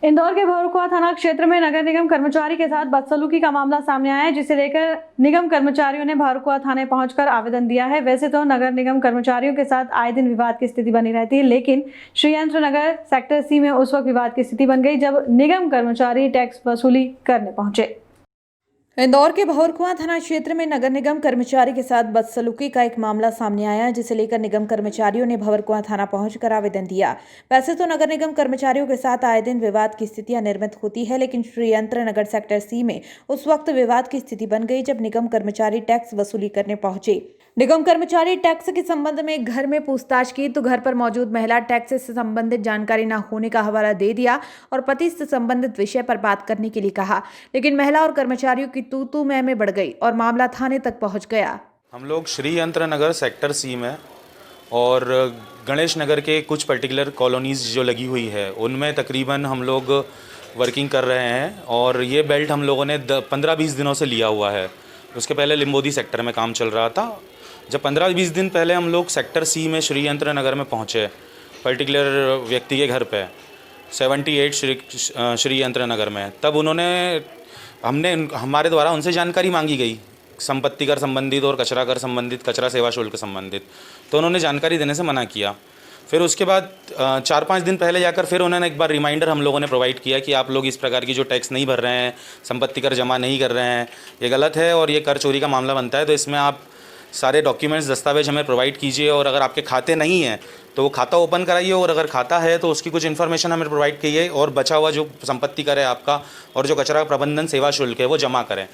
इंदौर के भौरकुआ थाना क्षेत्र में नगर निगम कर्मचारी के साथ बदसलूकी का मामला सामने आया है, जिसे लेकर निगम कर्मचारियों ने भौरकुआ थाने पहुंचकर आवेदन दिया है। वैसे तो नगर निगम कर्मचारियों के साथ आए दिन विवाद की स्थिति बनी रहती है, लेकिन श्रीयंत्र नगर सेक्टर सी में उस वक्त विवाद की स्थिति बन गई जब निगम कर्मचारी टैक्स वसूली करने पहुंचे। इंदौर के भौरकुआ थाना क्षेत्र में नगर निगम कर्मचारी के साथ बदसलूकी का एक मामला सामने आया, जिसे लेकर निगम कर्मचारियों ने भौरकुआ थाना पहुंचकर आवेदन दिया। वैसे तो नगर निगम कर्मचारियों के साथ आए दिन विवाद की स्थितियां निर्मित होती है, लेकिन श्रीयंत्र नगर सेक्टर सी में उस वक्त विवाद की स्थिति बन गई जब निगम कर्मचारी टैक्स वसूली करने पहुंचे। निगम कर्मचारी टैक्स के संबंध में घर में पूछताछ की तो घर पर मौजूद महिला टैक्स से संबंधित जानकारी न होने का हवाला दे दिया और पति से संबंधित विषय पर बात करने के लिए कहा, लेकिन महिला और कर्मचारियों की तू में बढ़ गई और मामला थाने तक पहुंच गया। हम लोग श्रीयंत्र नगर सेक्टर सी में और गणेश नगर के कुछ पर्टिकुलर कॉलोनीज़ जो लगी हुई है उनमें तकरीबन हम लोग वर्किंग कर रहे हैं और ये बेल्ट हम लोगों ने 15-20 दिनों से लिया हुआ है। उसके पहले लिम्बोदी सेक्टर में काम चल रहा था। जब 15-20 दिन पहले हम लोग सेक्टर सी में श्रीयंत्र नगर में पहुँचे पर्टिकुलर व्यक्ति के घर पे 78 श्रीयंत्र नगर में, तब हमने हमारे द्वारा उनसे जानकारी मांगी गई संपत्ति कर संबंधित और कचरा कर संबंधित, कचरा सेवा शुल्क संबंधित, तो उन्होंने जानकारी देने से मना किया। फिर उसके बाद 4-5 दिन पहले जाकर फिर उन्होंने एक बार रिमाइंडर हम लोगों ने प्रोवाइड किया कि आप लोग इस प्रकार की जो टैक्स नहीं भर रहे हैं, संपत्ति कर जमा नहीं कर रहे हैं, ये गलत है और ये कर चोरी का मामला बनता है, तो इसमें आप सारे डॉक्यूमेंट्स दस्तावेज हमें प्रोवाइड कीजिए और अगर आपके खाते नहीं हैं तो वो खाता ओपन कराइए और अगर खाता है तो उसकी कुछ इन्फॉर्मेशन हमें प्रोवाइड कीजिए और बचा हुआ जो संपत्ति कर है आपका और जो कचरा प्रबंधन सेवा शुल्क है वो जमा करें।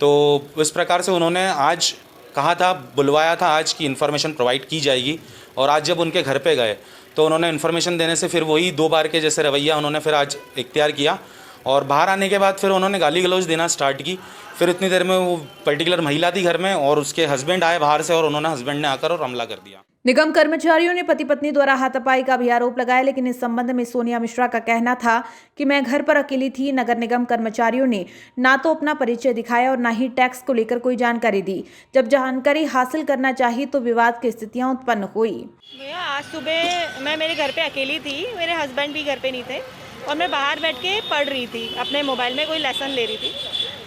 तो इस प्रकार से उन्होंने आज कहा था, बुलवाया था आज की इन्फॉर्मेशन प्रोवाइड की जाएगी और आज जब उनके घर पे गए तो उन्होंने इन्फॉर्मेशन देने से फिर वही 2 बार के जैसे रवैया उन्होंने फिर आज इख्तियार किया और बाहर आने के बाद फिर उन्होंने गाली गलौज देना स्टार्ट की। फिर इतनी देर में वो पर्टिकुलर महिला थी घर में और उसके हस्बैंड आए बाहर से और उन्होंने हस्बैंड ने आकर और हमला कर दिया। निगम कर्मचारियों ने पति पत्नी द्वारा हाथापाई का भी आरोप लगाया, लेकिन इस संबंध में सोनिया मिश्रा का कहना था कि मैं घर पर अकेली थी। नगर निगम कर्मचारियों ने ना तो अपना परिचय दिखाया और ना ही टैक्स को लेकर कोई जानकारी दी। जब जानकारी हासिल करना चाहिए तो विवाद की स्थितियां उत्पन्न हुई। भैया आज सुबह मैं मेरे घर पे अकेली थी, मेरे हस्बैंड भी घर पे नहीं थे और मैं बाहर बैठ के पढ़ रही थी, अपने मोबाइल में कोई लेसन ले रही थी।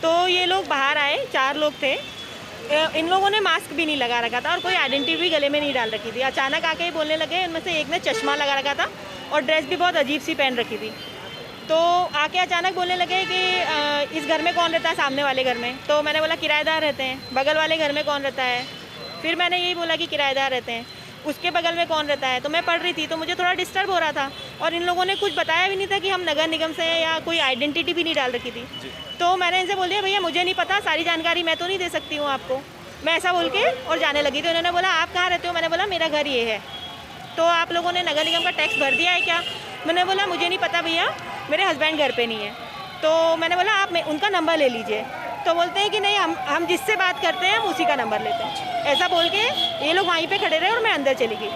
तो ये लोग बाहर आए, 4 लोग थे। इन लोगों ने मास्क भी नहीं लगा रखा था और कोई आइडेंटिटी भी गले में नहीं डाल रखी थी। अचानक आके बोलने लगे, इनमें से एक ने चश्मा लगा रखा था और ड्रेस भी बहुत अजीब सी पहन रखी थी। तो आके अचानक बोलने लगे कि इस घर में कौन रहता है, सामने वाले घर में। तो मैंने बोला किराएदार रहते हैं। बगल वाले घर में कौन रहता है, फिर मैंने यही बोला कि किराएदार रहते हैं। उसके बगल में कौन रहता है। तो मैं पढ़ रही थी तो मुझे थोड़ा डिस्टर्ब हो रहा था और इन लोगों ने कुछ बताया भी नहीं था कि हम नगर निगम से हैं या कोई आइडेंटिटी भी नहीं डाल रखी थी। तो मैंने इनसे बोल दिया, भैया मुझे नहीं पता, सारी जानकारी मैं तो नहीं दे सकती हूँ आपको। मैं ऐसा बोल के और जाने लगी। तो उन्होंने बोला आप कहाँ रहते हो। मैंने बोला मेरा घर ये है। तो आप लोगों ने नगर निगम का टैक्स भर दिया है क्या। मैंने बोला मुझे नहीं पता भैया, मेरे हस्बैंड घर पे नहीं है। तो मैंने बोला आप उनका नंबर ले लीजिए। तो बोलते हैं कि नहीं, हम जिससे बात करते हैं हम उसी का नंबर लेते हैं। ऐसा बोल के ये लोग वहीं पे खड़े रहे और मैं अंदर चली गई।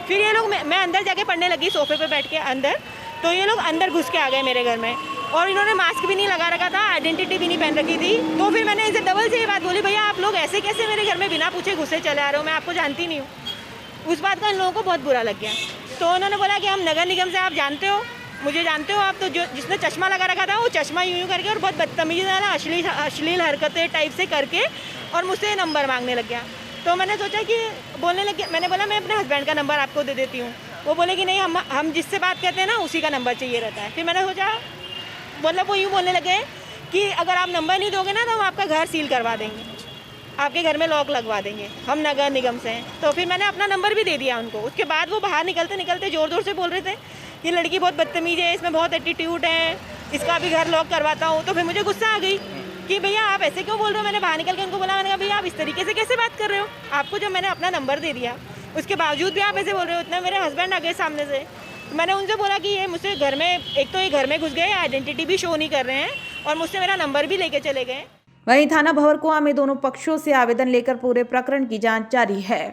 फिर ये लोग मैं अंदर जाके पढ़ने लगी सोफे पे बैठ के अंदर। तो ये लोग अंदर घुस के आ गए मेरे घर में और इन्होंने मास्क भी नहीं लगा रखा था, आइडेंटिटी भी नहीं पहन रखी थी। तो फिर मैंने इनसे डबल से ये बात बोली, भैया आप लोग ऐसे कैसे मेरे घर में बिना पूछे घुसे चले आ रहे हो, मैं आपको जानती नहीं हूँ। उस बात का इन लोगों को बहुत बुरा लग गया। तो उन्होंने बोला कि हम नगर निगम से, आप जानते हो, मुझे जानते हो आप। तो जो जिसने चश्मा लगा रखा था वो चश्मा यूँ करके और बहुत बदतमीजी से अश्लील हरकतें टाइप से करके और मुझसे नंबर मांगने लग गया। तो मैंने सोचा कि बोलने लगे, मैंने बोला मैं अपने हस्बैंड का नंबर आपको दे देती हूँ। वो बोले कि नहीं, हम जिससे बात करते हैं ना उसी का नंबर चाहिए रहता है। फिर मैंने सोचा, मतलब वो यूँ बोलने लगे कि अगर आप नंबर नहीं दोगे ना तो हम आपका घर सील करवा देंगे, आपके घर में लॉक लगवा देंगे, हम नगर निगम से हैं। तो फिर मैंने अपना नंबर भी दे दिया उनको। उसके बाद वो बाहर निकलते निकलते ज़ोर ज़ोर से बोल रहे थे ये लड़की बहुत बदतमीज है, इसमें बहुत एटीट्यूड है, इसका भी घर लॉक करवाता हूँ। तो फिर मुझे गुस्सा आ गई कि भैया आप ऐसे क्यों बोल रहे हो। मैंने बाहर निकल के उनको बोला, मैंने कहा भैया आप इस तरीके से कैसे बात कर रहे हो, आपको जब मैंने अपना नंबर दे दिया उसके बावजूद भी आप ऐसे बोल रहे हो। इतना मेरे हस्बैंड आ गए सामने से। तो मैंने उनसे बोला कि ये मुझसे घर में, एक तो ये घर में घुस गए, आइडेंटिटी भी शो नहीं कर रहे हैं और मुझसे मेरा नंबर भी लेके चले गए। वहीं थाना भौरकुआ में दोनों पक्षों से आवेदन लेकर पूरे प्रकरण की जांच जारी है।